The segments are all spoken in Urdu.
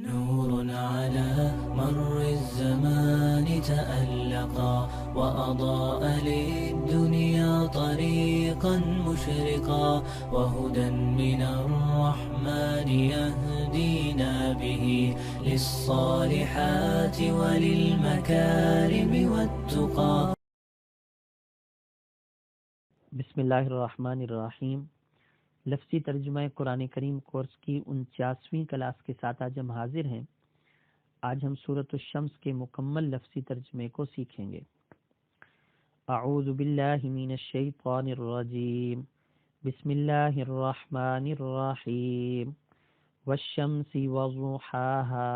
نور على مر الزمان تألقا وأضاء للدنيا طريقا مشرقا وهدى من الرحمن يهدينا به للصالحات وللمكارم والتقى. بسم اللہ الرحمن الرحیم. لفظی ترجمہ قرآن کریم کورس کی 49ویں کلاس کے ساتھ آج ہم حاضر ہیں. آج ہم سورۃ الشمس کے مکمل لفظی ترجمے کو سیکھیں گے. اعوذ باللہ من الشیطان الرجیم. بسم اللہ الرحمن الرحیم. والشمس وضحاها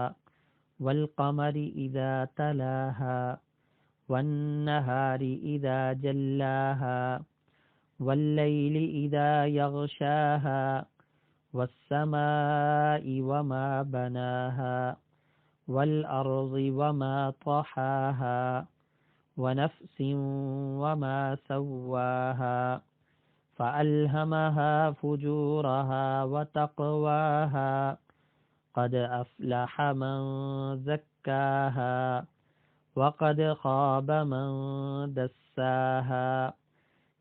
والقمر اذا تلاها والنهار اذا جلاها والليل إذا يغشاها والسماء وما بناها والأرض وما طحاها ونفس وما سواها فألهمها فجورها وتقواها قد أفلح من زكاها وقد خاب من دساها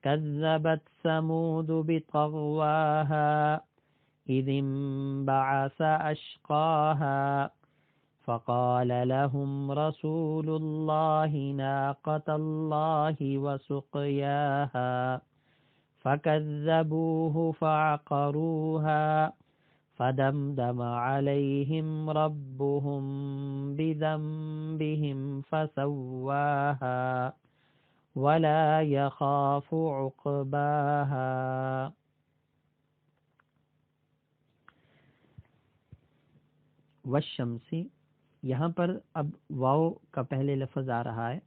كذبت ثمود بطغواها إذ انبعث أشقاها فقال لهم رسول الله ناقة الله وسقياها فكذبوه فعقروها فدمدم عليهم ربهم بذنبهم فسواها ولا يخاف عقباها. والشمس، یہاں پر اب واو کا پہلے لفظ آ رہا ہے.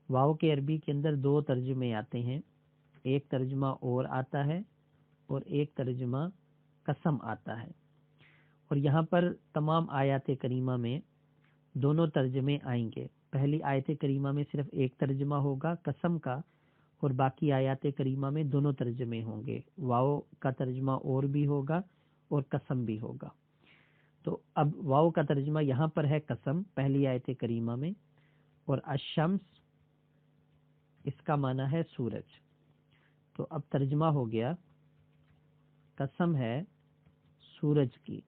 واو کے عربی کے اندر دو ترجمے آتے ہیں. ایک ترجمہ اور آتا ہے اور ایک ترجمہ قسم آتا ہے. اور یہاں پر تمام آیات کریمہ میں دونوں ترجمے آئیں گے. پہلی آیت کریمہ میں صرف ایک ترجمہ ہوگا قسم کا، اور باقی آیات کریمہ میں دونوں ترجمے ہوں گے. واو کا ترجمہ اور بھی ہوگا اور قسم بھی ہوگا. تو اب واو کا ترجمہ یہاں پر ہے قسم پہلی آیت کریمہ میں، اور الشمس اس کا معنی ہے سورج. تو اب ترجمہ ہو گیا قسم ہے سورج کی،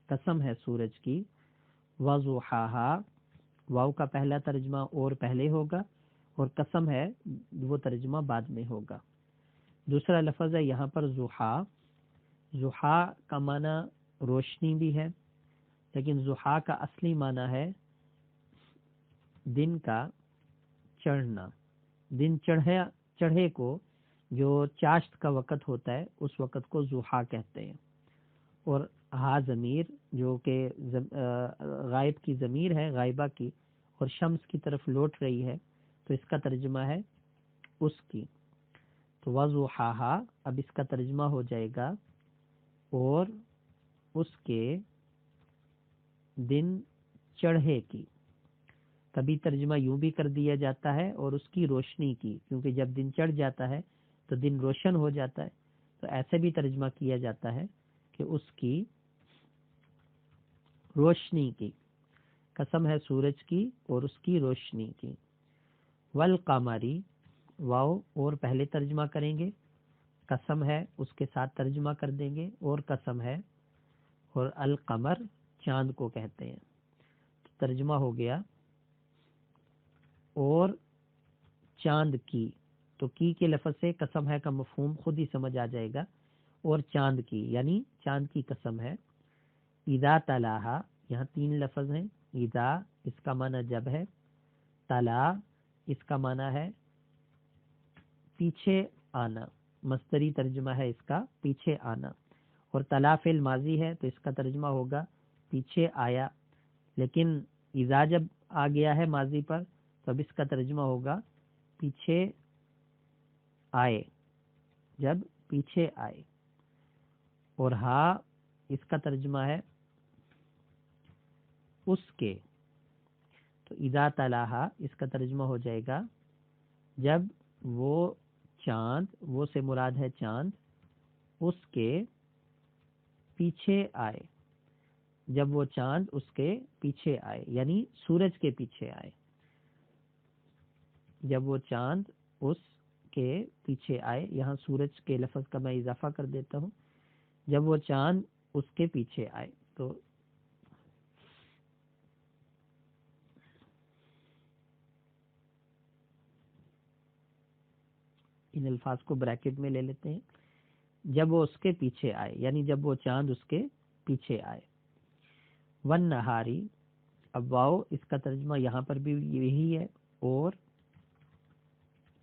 قسم ہے سورج کی. وضحاها، واو کا پہلا ترجمہ اور پہلے ہوگا، اور قسم ہے وہ ترجمہ بعد میں ہوگا. دوسرا لفظ ہے یہاں پر ضحا. ضحا کا معنی روشنی بھی ہے، لیکن ضحا کا اصلی معنی ہے دن کا چڑھنا. دن چڑھے کو، جو چاشت کا وقت ہوتا ہے اس وقت کو ضحا کہتے ہیں. اور ہا ضمیر جو کہ غائب کی ضمیر ہے، غائبہ کی، اور شمس کی طرف لوٹ رہی ہے، تو اس کا ترجمہ ہے اس کی. تو وضحاها اب اس کا ترجمہ ہو جائے گا اور اس کے دن چڑھے کی. کبھی ترجمہ یوں بھی کر دیا جاتا ہے اور اس کی روشنی کی، کیونکہ جب دن چڑھ جاتا ہے تو دن روشن ہو جاتا ہے. تو ایسے بھی ترجمہ کیا جاتا ہے کہ اس کی روشنی کی. قسم ہے سورج کی اور اس کی روشنی کی. والقمری، واو اور پہلے ترجمہ کریں گے، قسم ہے اس کے ساتھ ترجمہ کر دیں گے، اور قسم ہے. اور القمر چاند کو کہتے ہیں. تو ترجمہ ہو گیا اور چاند کی. تو کی کے لفظ سے قسم ہے کا مفہوم خود ہی سمجھ آ جائے گا. اور چاند کی یعنی چاند کی قسم ہے. اذا تلاہا، یہاں تین لفظ ہیں. اذا اس کا معنی جب ہے، تلا اس کا معنی ہے پیچھے آنا، مصدری ترجمہ ہے اس کا پیچھے آنا. اور تلا فعل ماضی ہے تو اس کا ترجمہ ہوگا پیچھے آیا. لیکن اذا جب آ گیا ہے ماضی پر تو اب اس کا ترجمہ ہوگا پیچھے آئے، جب پیچھے آئے. اور ہا اس کا ترجمہ ہے اس کے. تو اذا تلاہا اس کا ترجمہ ہو جائے گا جب وہ چاند، وہ سے مراد ہے چاند، اس کے پیچھے آئے. جب وہ چاند اس کے پیچھے آئے، یعنی سورج کے پیچھے آئے. جب وہ چاند اس کے پیچھے آئے، یہاں سورج کے لفظ کا میں اضافہ کر دیتا ہوں. جب وہ چاند اس کے پیچھے آئے، تو ان الفاظ کو بریکٹ میں لے لیتے ہیں. جب وہ اس کے پیچھے آئے، یعنی جب وہ چاند اس کے پیچھے آئے. ون نہاری، اب واؤ اس کا ترجمہ یہاں پر بھی یہی ہے، اور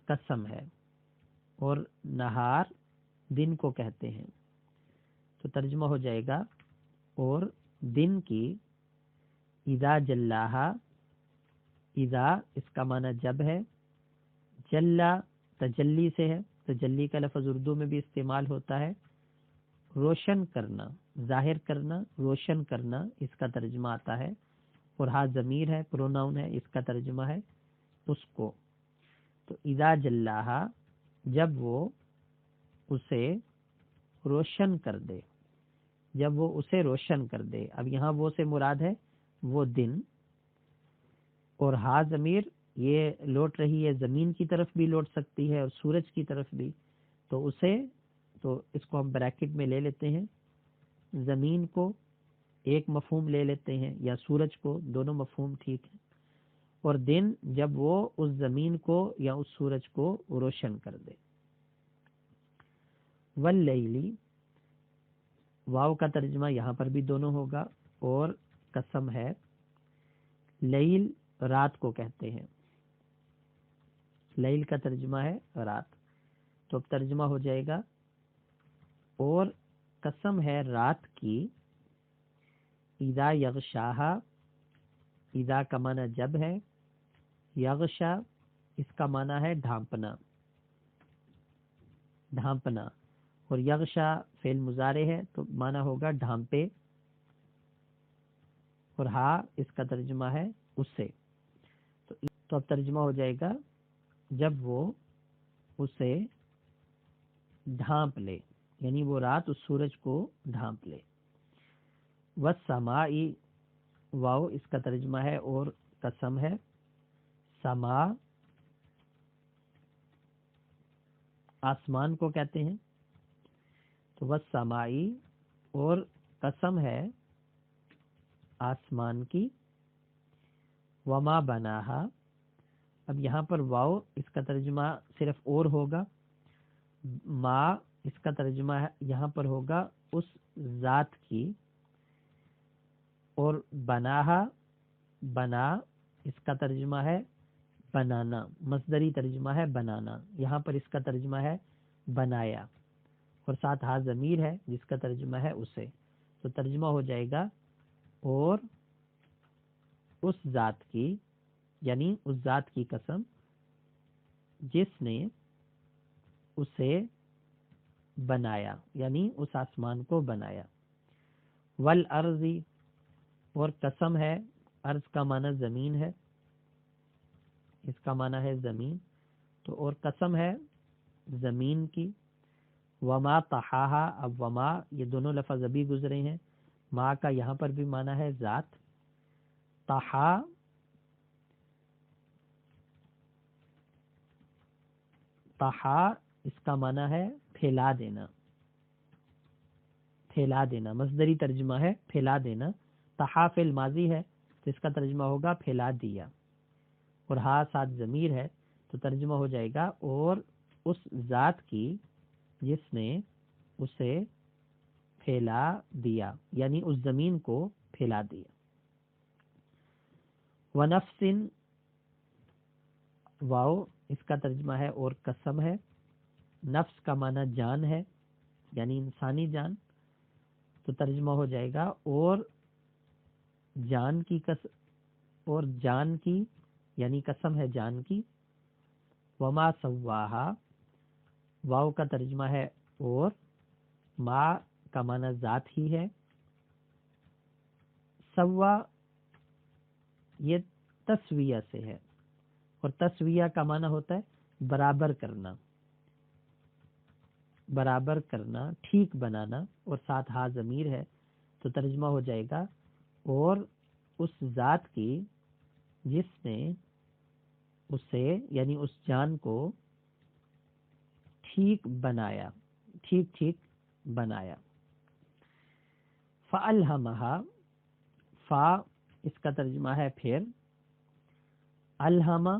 قسم ہے، اور نہار دن کو کہتے ہیں، تو ترجمہ ہو جائے گا اور دن کی. اذا جلاہا، اذا اس کا معنی جب ہے، جلا تجلی سے ہے، تجلی کا لفظ اردو میں بھی استعمال ہوتا ہے. روشن کرنا، ظاہر کرنا، روشن کرنا اس کا ترجمہ آتا ہے. اور ہاں ضمیر ہے، پروناؤن ہے، اس کا ترجمہ ہے اس کو. تو اذا جلاہا، جب وہ اسے روشن کر دے، جب وہ اسے روشن کر دے. اب یہاں وہ سے مراد ہے وہ دن، اور ہا ضمیر یہ لوٹ رہی ہے، زمین کی طرف بھی لوٹ سکتی ہے اور سورج کی طرف بھی. تو اسے، تو اس کو ہم بریکٹ میں لے لیتے ہیں. زمین کو ایک مفہوم لے لیتے ہیں، یا سورج کو، دونوں مفہوم ٹھیک ہے. اور دن جب وہ اس زمین کو یا اس سورج کو روشن کر دے. واللیلی، واو کا ترجمہ یہاں پر بھی دونوں ہوگا، اور قسم ہے. لیل رات کو کہتے ہیں، لیل کا ترجمہ ہے رات. تو اب ترجمہ ہو جائے گا اور قسم ہے رات کی. اذا یغشاہا، اذا کا معنی جب ہے، یغشا اس کا معنی ہے ڈھانپنا، ڈھانپنا. اور یغشا فعل مضارع ہے تو معنی ہوگا ڈھانپے. اور ہا اس کا ترجمہ ہے اس سے. تو اب ترجمہ ہو جائے گا جب وہ اسے ڈھانپ لے، یعنی وہ رات اس سورج کو ڈھانپ لے. والسماء، واو اس کا ترجمہ ہے اور قسم ہے. سما آسمان کو کہتے ہیں. تو والسماء، اور قسم ہے آسمان کی. وما بناہا، اب یہاں پر واو اس کا ترجمہ صرف اور ہوگا. ما اس کا ترجمہ یہاں پر ہوگا اس ذات کی. اور بناہا، بنا اس کا ترجمہ ہے بنانا، مصدری ترجمہ ہے بنانا. یہاں پر اس کا ترجمہ ہے بنایا، اور ساتھ ہا ضمیر ہے جس کا ترجمہ ہے اسے. تو ترجمہ ہو جائے گا اور اس ذات کی، یعنی اس ذات کی قسم جس نے اسے بنایا، یعنی اس آسمان کو بنایا. والارض، اور قسم ہے، ارض کا معنی زمین ہے، اس کا معنی ہے زمین. تو اور قسم ہے زمین کی. وما طحاہا، اب وما یہ دونوں لفظ ابھی گزرے ہیں. ما کا یہاں پر بھی معنی ہے ذات. طحا طحا اس کا معنی ہے پھیلا دینا، پھیلا دینا، مصدری ترجمہ ہے پھیلا دینا. طحا فعل ماضی ہے تو اس کا ترجمہ ہوگا پھیلا دیا. اور ہا ساتھ ضمیر ہے تو ترجمہ ہو جائے گا اور اس ذات کی جس نے اسے پھیلا دیا، یعنی اس زمین کو پھیلا دیا. ونفس، واو اس کا ترجمہ ہے اور قسم ہے. نفس کا معنی جان ہے، یعنی انسانی جان. تو ترجمہ ہو جائے گا اور جان کی اور جان کی، یعنی قسم ہے جان کی. وما سواہا، واو کا ترجمہ ہے اور، ما کا معنی ذات ہی ہے. سوا یہ تسویہ سے ہے، اور تسویہ کا معنی ہوتا ہے برابر کرنا، برابر کرنا، ٹھیک بنانا. اور ساتھ ہا ضمیر ہے تو ترجمہ ہو جائے گا اور اس ذات کی جس نے اسے یعنی اس جان کو ٹھیک بنایا. فَأَلْهَمَهَا، فا اس کا ترجمہ ہے پھر، الہما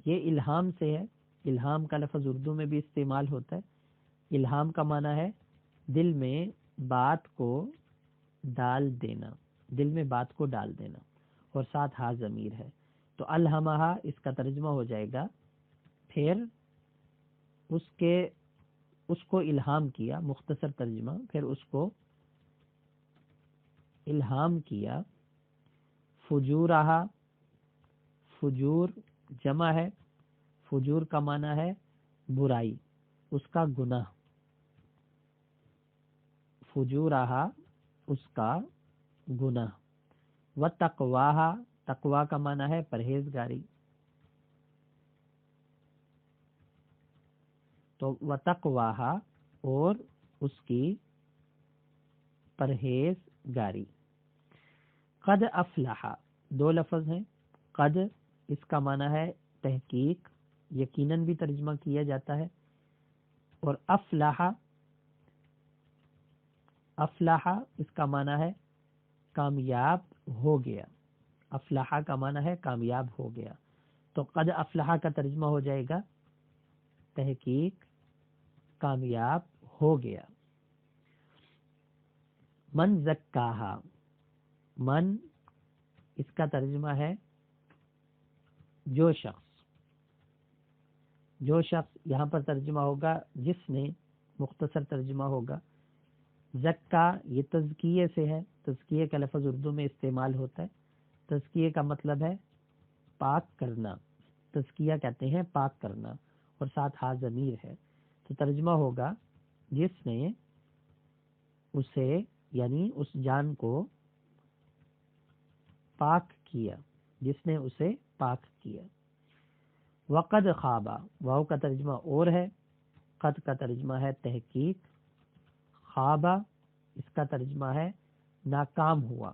یہ الہام سے ہے. الہام کا لفظ اردو میں بھی استعمال ہوتا ہے. الہام کا معنی ہے دل میں بات کو ڈال دینا، دل میں بات کو ڈال دینا، اور ساتھ ہا ضمیر ہے. تو الہمہا اس کا ترجمہ ہو جائے گا پھر اس کو الہام کیا. مختصر ترجمہ، پھر اس کو الہام کیا. فجورہا، فجور جمع ہے، فجور کا معنی ہے برائی، اس کا گناہ. فجورہا اس کا گناہ. وتقواہا، تقوا کا معنی ہے پرہیزگاری. تو وتقواہا اور اس کی پرہیزگاری. قد افلح دو لفظ ہیں. قد اس کا معنی ہے تحقیق، یقیناً بھی ترجمہ کیا جاتا ہے. اور افلح، افلح اس کا معنی ہے کامیاب ہو گیا. افلح کا معنی ہے کامیاب ہو گیا. تو قد افلح کا ترجمہ ہو جائے گا تحقیق کامیاب ہو گیا. من زکاہا، من اس کا ترجمہ ہے جو شخص. جو شخص یہاں پر ترجمہ ہوگا جس نے، مختصر ترجمہ ہوگا. زکا یہ تزکیے سے ہے. تزکیے کا لفظ اردو میں استعمال ہوتا ہے. تزکیے کا مطلب ہے پاک کرنا. تزکیہ کہتے ہیں پاک کرنا، اور ساتھ ہا ضمیر ہے. تو ترجمہ ہوگا جس نے اسے یعنی اس جان کو پاک کیا، جس نے اسے پاک کیا. وقد خوابا، واو کا ترجمہ اور ہے، قد کا ترجمہ ہے تحقیق، خوابا اس کا ترجمہ ہے ناکام ہوا،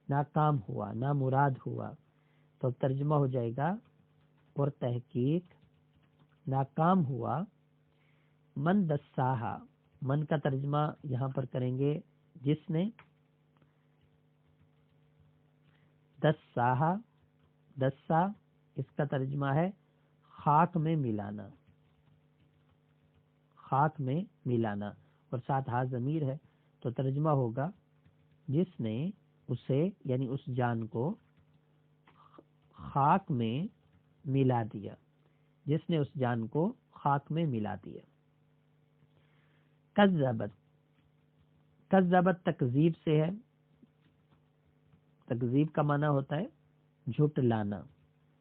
ناکام ہوا، نامراد ہوا. تو ترجمہ ہو جائے گا اور تحقیق ناکام ہوا. من دساہا، من کا ترجمہ یہاں پر کریں گے جس نے. دساہا، دسا اس کا ترجمہ ہے خاک میں ملانا، خاک میں ملانا، اور ساتھ ہا ضمیر ہے. تو ترجمہ ہوگا جس نے اسے یعنی اس جان کو خاک میں ملا دیا، جس نے اس جان کو خاک میں ملا دیا. کذبت، کذبت تکذیب سے ہے. تکذیب کا معنی ہوتا ہے جھٹلانا.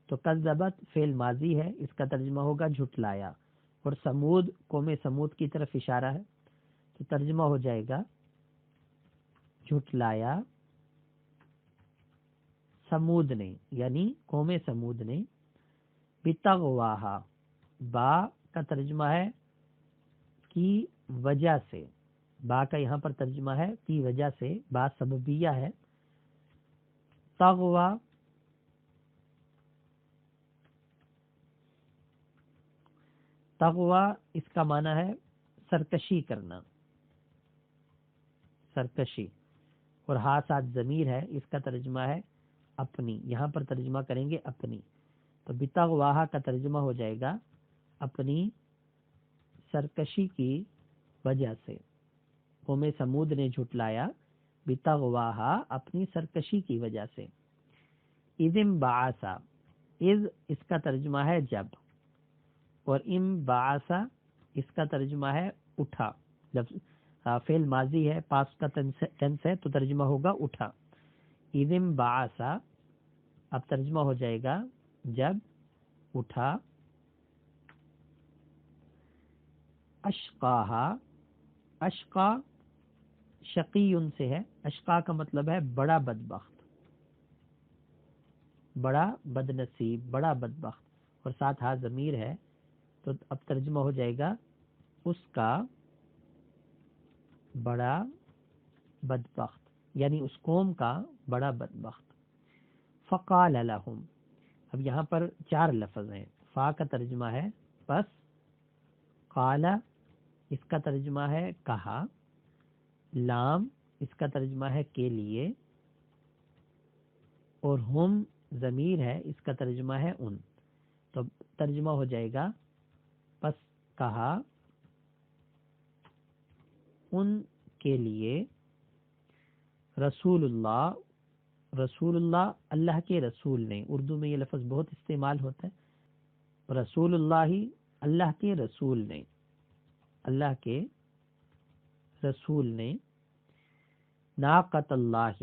تو کذبت فعل ماضی ہے، اس کا ترجمہ ہوگا جھٹلایا. اور سمود، قوم سمود کی طرف اشارہ ہے. تو ترجمہ ہو جائے گا جھٹلایا سمود نے، یعنی قوم سمود نے. بتغواہا، با کا ترجمہ ہے کی وجہ سے. با کا یہاں پر ترجمہ ہے کی وجہ سے، با سببیہ ہے. تغوا، تغوا اس کا معنی ہے سرکشی کرنا، سرکشی. اور ہا ساتھ ضمیر ہے، اس کا ترجمہ ہے اپنی. یہاں پر ترجمہ کریں گے اپنی. تو بتغواہا کا ترجمہ ہو جائے گا اپنی سرکشی کی وجہ سے. قوم سمود نے جھٹلایا بتغواہا اپنی سرکشی کی وجہ سے. اذم بعثا، اذ اس کا ترجمہ ہے جب، اور ام بعثا اس کا ترجمہ ہے اٹھا. جب فعل ماضی ہے، پاسٹ کا ٹینس ہے، تو ترجمہ ہوگا اٹھا. اذم بعثا اب ترجمہ ہو جائے گا جب اٹھا. اشقاہا، اشقا شقی ان سے ہے. اشقا کا مطلب ہے بڑا بدبخت، بڑا بد نصیب، بڑا بدبخت، اور ساتھ ہا ضمیر ہے. تو اب ترجمہ ہو جائے گا اس کا بڑا بدبخت، یعنی اس قوم کا بڑا بدبخت. فقال لهم، اب یہاں پر 4 لفظ ہیں. فا کا ترجمہ ہے پس، قال اس کا ترجمہ ہے کہا، لام اس کا ترجمہ ہے کے لیے، اور ہم ضمیر ہے اس کا ترجمہ ہے ان. تو ترجمہ ہو جائے گا پس کہا ان کے لیے رسول اللہ اللہ کے رسول نے. اردو میں یہ لفظ بہت استعمال ہوتا ہے. رسول اللہ اللہ کے رسول نے، اللہ کے رسول نے. ناقۃ اللہ،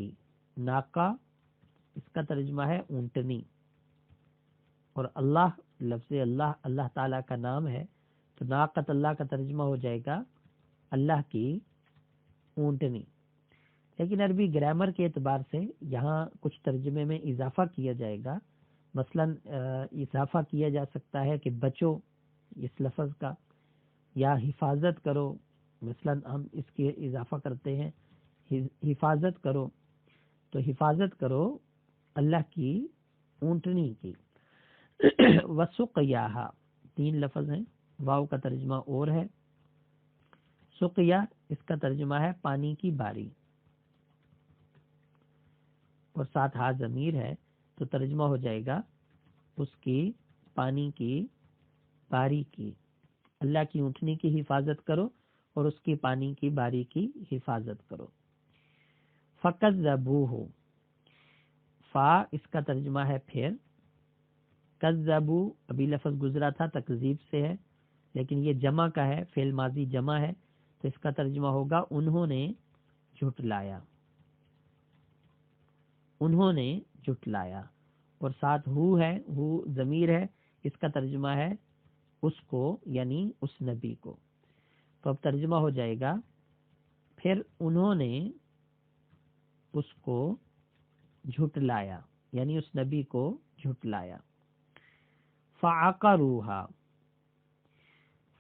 ناقہ اس کا ترجمہ ہے اونٹنی، اور اللہ لفظ اللہ تعالیٰ کا نام ہے، تو ناقۃ اللہ کا ترجمہ ہو جائے گا اللہ کی اونٹنی. لیکن عربی گرامر کے اعتبار سے یہاں کچھ ترجمے میں اضافہ کیا جائے گا. مثلا اضافہ کیا جا سکتا ہے کہ بچو اس لفظ کا، یا حفاظت کرو. مثلا ہم اس کے اضافہ کرتے ہیں حفاظت کرو، تو حفاظت کرو اللہ کی اونٹنی کی. وسقیاہا 3 لفظ ہیں. واو کا ترجمہ اور ہے. سقیا اس کا ترجمہ ہے پانی کی باری، اور ساتھ ہا ضمیر ہے، تو ترجمہ ہو جائے گا اس کی پانی کی باری کی. اللہ کی اونٹنی کی حفاظت کرو اور اس کی پانی کی باری کی حفاظت کرو. فکذبوہ، فا اس کا ترجمہ ہے پھر. کذبو ابھی لفظ گزرا تھا تکذیب سے ہے، لیکن یہ جمع کا ہے، فعل ماضی جمع ہے، تو اس کا ترجمہ ہوگا انہوں نے جھٹلایا. انہوں نے جھٹلایا. اور ساتھ ہو ہے، ہو ضمیر ہے، اس کا ترجمہ ہے اس کو، یعنی اس نبی کو. تو اب ترجمہ ہو جائے گا پھر انہوں نے اس کو جھٹلایا، یعنی اس نبی کو جھٹلایا. فعقروہا،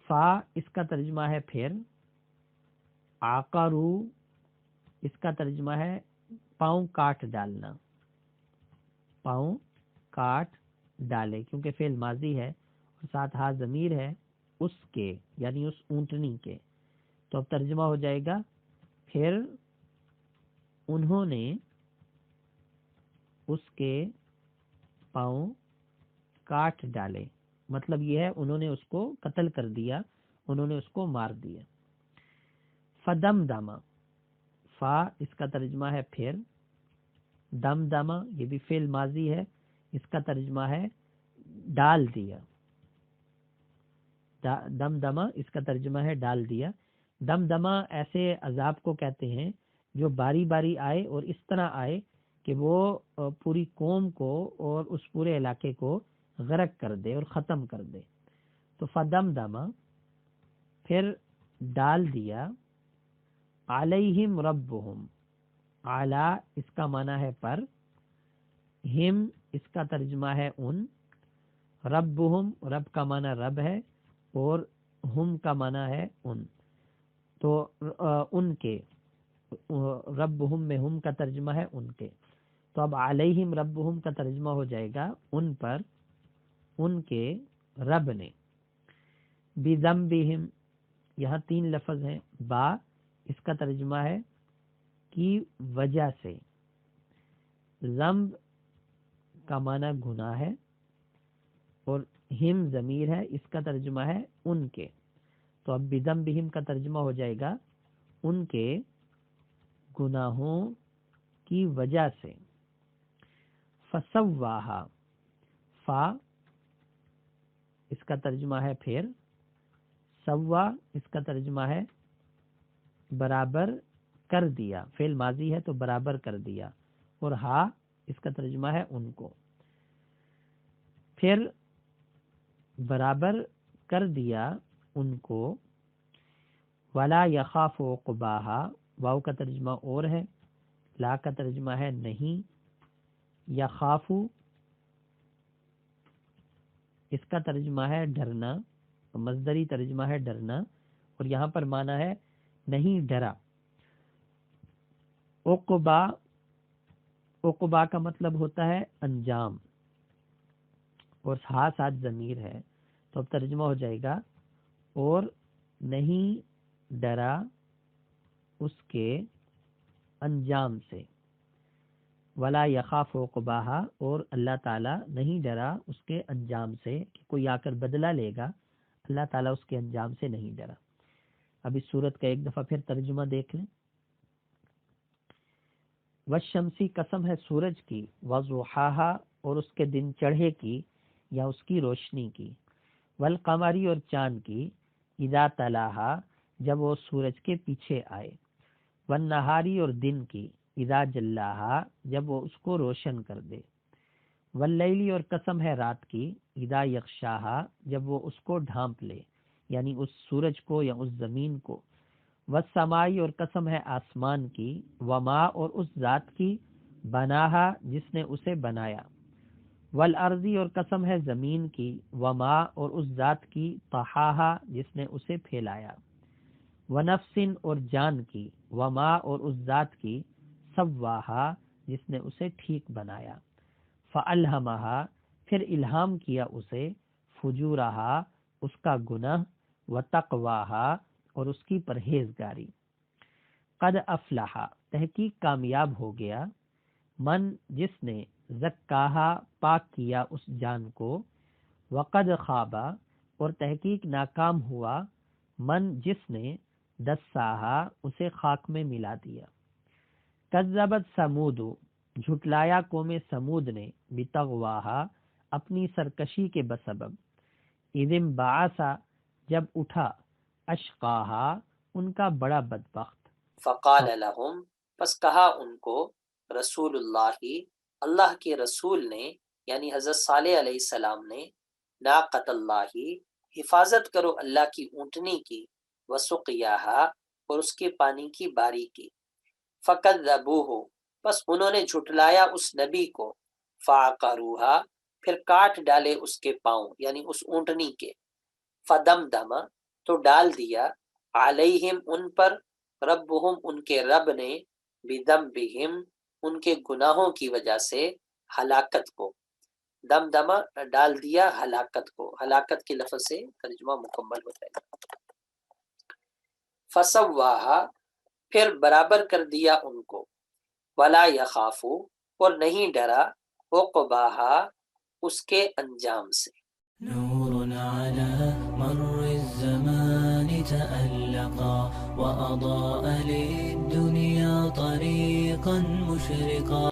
فا اس کا ترجمہ ہے پھر. عقرو اس کا ترجمہ ہے پاؤں کاٹ ڈالنا، پاؤں کاٹ ڈالے، کیونکہ فعل ماضی ہے اور ساتھ ہا ضمیر ہے اس کے، یعنی اس اونٹنی کے. تو اب ترجمہ ہو جائے گا پھر انہوں نے اس کے پاؤں کاٹ ڈالے. مطلب یہ ہے انہوں نے اس کو قتل کر دیا، انہوں نے اس کو مار دیا. فدمدم، فا اس کا ترجمہ ہے پھر. دمدم یہ بھی فعل ماضی ہے، اس کا ترجمہ ہے ڈال دیا. دمدم اس کا ترجمہ ہے ڈال دیا. دمدمہ ایسے عذاب کو کہتے ہیں جو باری باری آئے اور اس طرح آئے کہ وہ پوری قوم کو اور اس پورے علاقے کو غرق کر دے اور ختم کر دے. تو فدمدم پھر ڈال دیا. علیہم ربہم، اعلی اس کا معنی ہے پر، ہم اس کا ترجمہ ہے ان، ربہم رب کا معنی رب ہے، اور ہم کا معنی ہے ان. تو ان کے، ربہم میں ہم کا ترجمہ ہے ان کے. تو اب علیہم ربہم کا ترجمہ ہو جائے گا ان پر ان کے رب نے. بذنبہم یہاں 3 لفظ ہیں. با اس کا ترجمہ ہے کی وجہ سے. ذنب کا معنی گناہ ہے، اور ہم ضمیر ہے، اس کا ترجمہ ہے ان کے. تو اب بذنبہم کا ترجمہ ہو جائے گا ان کے گناہوں کی وجہ سے. فسواہا، فا اس کا ترجمہ ہے پھر. سوا اس کا ترجمہ ہے برابر کر دیا، فعل ماضی ہے تو برابر کر دیا، اور ہا اس کا ترجمہ ہے ان کو. پھر برابر کر دیا ان کو. ولا یخاف عقباہا، واو کا ترجمہ اور ہے، لا کا ترجمہ ہے نہیں. یخاف اس کا ترجمہ ہے ڈرنا، مصدری ترجمہ ہے ڈرنا، اور یہاں پر معنی ہے نہیں ڈرا. عقبہ، عقبہ کا مطلب ہوتا ہے انجام، اور ساتھ ضمیر ہے، تو اب ترجمہ ہو جائے گا اور نہیں ڈرا اس کے انجام سے، ولا یخاف عقباہا، اور اللہ تعالیٰ نہیں ڈرا اس کے انجام سے کہ کوئی آ کر بدلہ لے گا، اللہ تعالیٰ اس کے انجام سے نہیں ڈرا۔ اب اس صورت کا ایک دفعہ پھر ترجمہ دیکھ لیں۔ والشمسی، قسم ہے سورج کی، وضحاہا، اور اس کے دن چڑھے کی یا اس کی روشنی کی، والقمری، اور چاند کی، اذا تلاہا، جب وہ سورج کے پیچھے آئے، والنہاری، اور دن کی، اذا جلاہا، جب وہ اس کو روشن کر دے، واللیلی، اور قسم ہے رات کی، اذا یغشاہا، جب وہ اس کو ڈھانپ لے، یعنی اس سورج کو یا اس زمین کو، والسمائی، اور قسم ہے آسمان کی، وما، اور اس ذات کی، بناہا، جس نے اسے بنایا، والارضی، اور قسم ہے زمین کی، وما، اور اس ذات کی، طحاہا، جس نے اسے پھیلایا، ونفس، اور جان کی، وما، اور اس ذات کی، سواہا، جس نے اسے ٹھیک بنایا، فالہمہا، پھر الہام کیا اسے، فجورہا، اس کا گناہ، وتقواہا، اور اس کی پرہیزگاری، قد افلحا، تحقیق کامیاب ہو گیا، من، جس نے، زکاہا، پاک کیا اس جان کو، وقد خوابا، اور تحقیق ناکام ہوا، من، جس نے، دساہا، اسے خاک میں ملا دیا، کذبت سمود، جھٹلایا قوم سمود نے، بتغواہا، اپنی سرکشی کے بسبب، اذم بعثا، جب اٹھا، اشقاہا، ان کا بڑا بدبخت، فقال لهم، پس کہا ان کو، رسول اللہ، اللہ کے رسول نے، یعنی حضرت صالح علیہ السلام نے، ناقۃ اللہ، حفاظت کرو اللہ کی اونٹنی کی، وسقیاہا، اور اس کے پانی کی باری کی، فکذبوہ، پس انہوں نے جھٹلایا اس نبی کو، فعقروہا، پھر کاٹ ڈالے اس کے پاؤں، یعنی اس اونٹنی کے، فدمدم، تو ڈال دیا، علیہم، ان پر، ربہم، ان کے رب نے، بذنبہم، ان کے گناہوں کی وجہ سے، ہلاکت کو، دمدمہ، ڈال دیا ہلاکت کو، ہلاکت کے لفظ سے ترجمہ مکمل ہوتا ہے۔ فسواہا، پھر برابر کر دیا ان کو، ولا یخافو، اور نہیں ڈرا، عقباہا، اس کے انجام سے۔ نور على مر الزمان تألقا وأضاء للدنيا طريقا مشرقا